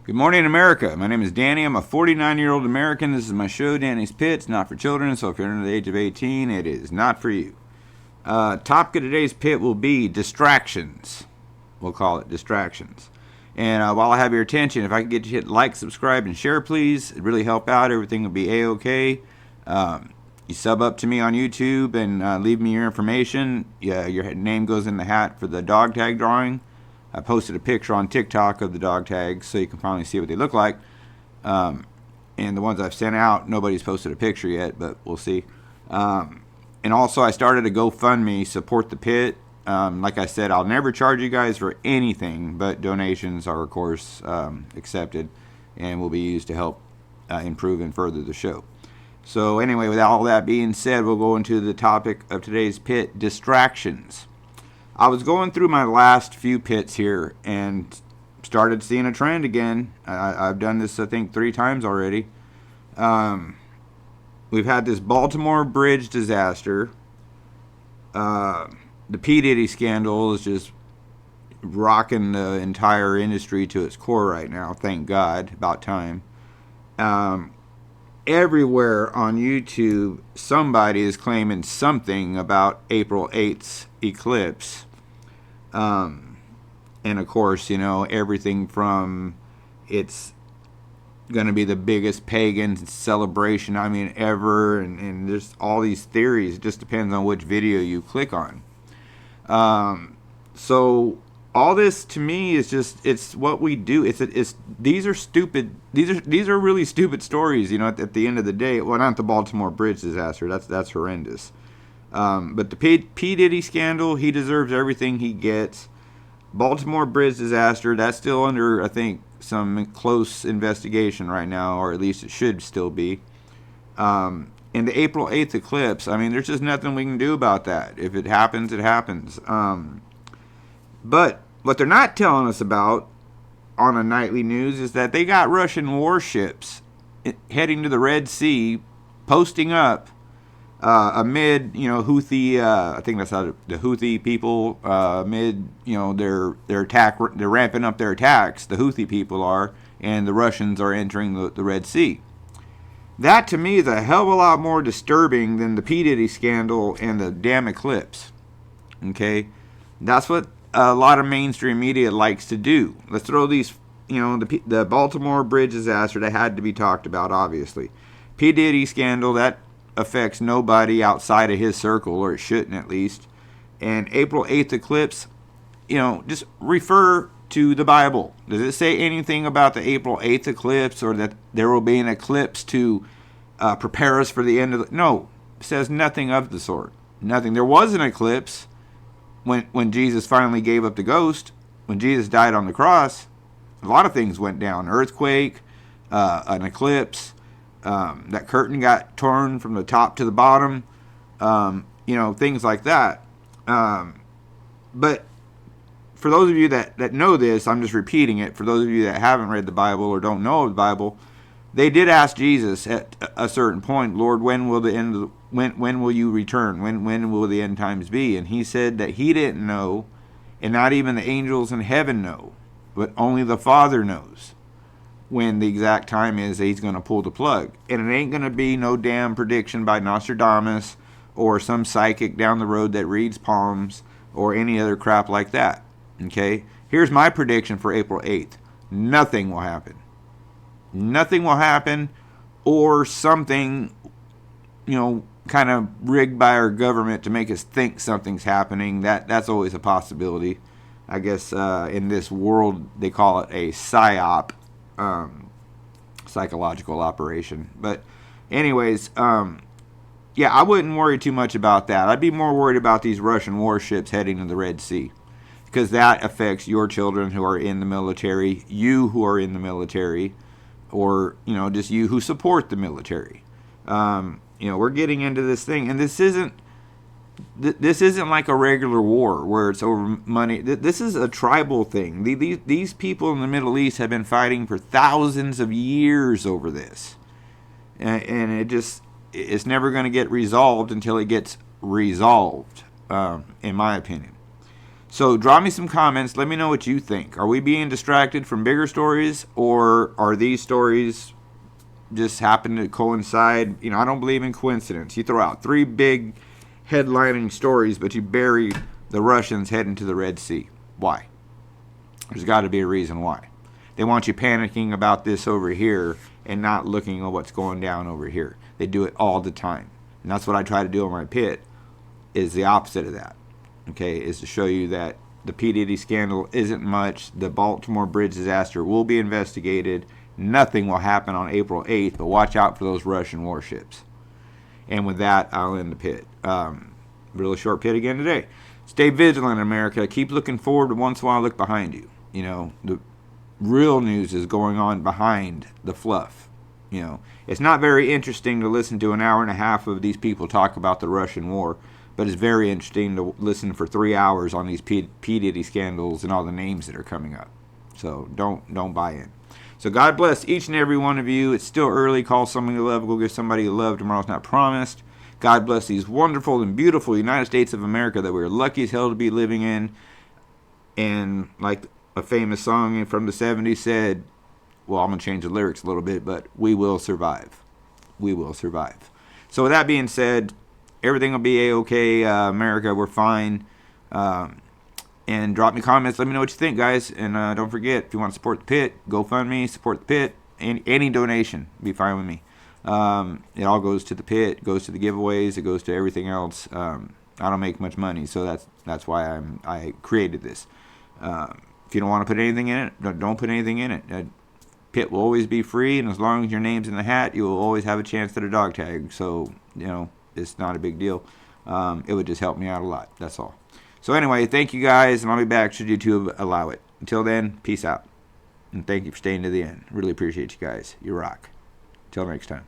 Good morning, America. My name is Danny. I'm a 49-year-old American. This is my show, Danny's Pit. It's not for children, so if you're under the age of 18, it is not for you. Topic of today's pit will be distractions. We'll call it distractions. And while I have your attention, if I could get you to hit like, subscribe, and share, please. It'd really help out. Everything will be A-OK. You sub up to me on YouTube and leave me your information. Yeah, your name goes in the hat for the dog tag drawing. I posted a picture on TikTok of the dog tags so you can finally see what they look like. And the ones I've sent out, nobody's posted a picture yet, but we'll see. And also, I started a GoFundMe, support the pit. Like I said, I'll never charge you guys for anything, but donations are, of course, accepted and will be used to help improve and further the show. So anyway, with all that being said, we'll go into the topic of today's pit, distractions. I was going through my last few pits here and started seeing a trend again. I've done this, I think, 3 times already. We've had this Baltimore Bridge disaster. The P. Diddy scandal is just rocking the entire industry to its core right now. Thank God. About time. Everywhere on YouTube, somebody is claiming something about April 8th's eclipse. And of course, you know, everything from it's going to be the biggest pagan celebration, ever. And there's all these theories. It just depends on which video you click on. So all this to me is just, it's what we do. These are stupid. These are really stupid stories, you know, at the end of the day. Well, not the Baltimore Bridge disaster. That's horrendous. But the P. Diddy scandal, he deserves everything he gets. Baltimore Bridge disaster, that's still under, I think, some close investigation right now, or at least it should still be. And the April 8th eclipse, there's just nothing we can do about that. If it happens, it happens. But what they're not telling us about on the nightly news is that they got Russian warships heading to the Red Sea, posting up amid, Houthi, I think that's how the Houthi people, amid, their attack, they're ramping up their attacks, the Houthi people are, and the Russians are entering the Red Sea. That to me is a hell of a lot more disturbing than the P. Diddy scandal and the damn eclipse. Okay? That's what a lot of mainstream media likes to do. Let's throw these, the Baltimore Bridge disaster, that had to be talked about, obviously. P. Diddy scandal, that affects nobody outside of his circle, or it shouldn't at least. And April 8th eclipse, just refer to the Bible. Does it say anything about the April 8th eclipse, or that there will be an eclipse to prepare us for the end of the... No, it says nothing of the sort. Nothing. There was an eclipse when Jesus finally gave up the ghost. When Jesus died on the cross, a lot of things went down. Earthquake, an eclipse, that curtain got torn from the top to the bottom, things like that. But for those of you that know this, I'm just repeating it. For those of you that haven't read the Bible or don't know the Bible, they did ask Jesus at a certain point, Lord, when will the end? When will you return? When will the end times be? And he said that he didn't know, and not even the angels in heaven know, but only the Father knows when the exact time is that he's going to pull the plug. And it ain't going to be no damn prediction by Nostradamus or some psychic down the road that reads palms or any other crap like that. Okay? Here's my prediction for April 8th. Nothing will happen. Nothing will happen, or something, kind of rigged by our government to make us think something's happening. That's always a possibility. I guess in this world they call it a PSYOP. Psychological operation. But anyways, I wouldn't worry too much about that. I'd be more worried about these Russian warships heading to the Red Sea, because that affects your children who are in the military, you who are in the military, or just you who support the military. We're getting into this thing, and this isn't like a regular war where it's over money. This is a tribal thing. These people in the Middle East have been fighting for thousands of years over this. And it's never going to get resolved until it gets resolved, in my opinion. So drop me some comments. Let me know what you think. Are we being distracted from bigger stories, or are these stories just happen to coincide? I don't believe in coincidence. You throw out 3 big headlining stories, but you bury the Russians heading to the Red Sea. Why? There's got to be a reason why. They want you panicking about this over here and not looking at what's going down over here. They do it all the time. And that's what I try to do on my pit, is the opposite of that. Okay, is to show you that the P. Diddy scandal isn't much. The Baltimore Bridge disaster will be investigated. Nothing will happen on April 8th, but watch out for those Russian warships. And with that, I'll end the pit. Really short pit again today. Stay vigilant, America. Keep looking forward, but once in a while look behind you. The real news is going on behind the fluff. It's not very interesting to listen to an hour and a half of these people talk about the Russian war, but it's very interesting to listen for 3 hours on these P. Diddy scandals and all the names that are coming up. So don't buy in. So God bless each and every one of you. It's still early. Call somebody you love. Go give somebody you love. Tomorrow's not promised. God bless these wonderful and beautiful United States of America that we're lucky as hell to be living in. And like a famous song from the 70s said, well, I'm going to change the lyrics a little bit, but we will survive. We will survive. So with that being said, everything will be A-okay. America, we're fine. And drop me comments. Let me know what you think, guys. And don't forget, if you want to support the pit, GoFundMe, support the pit. Any donation be fine with me. It all goes to the pit, goes to the giveaways, it goes to everything else. I don't make much money, so that's why I created this. If you don't want to put anything in it, don't put anything in it. Pit will always be free, and as long as your name's in the hat, you will always have a chance at a dog tag. So, it's not a big deal. It would just help me out a lot. That's all. So anyway, thank you guys, and I'll be back should YouTube allow it. Until then, peace out. And thank you for staying to the end. Really appreciate you guys. You rock. Till next time.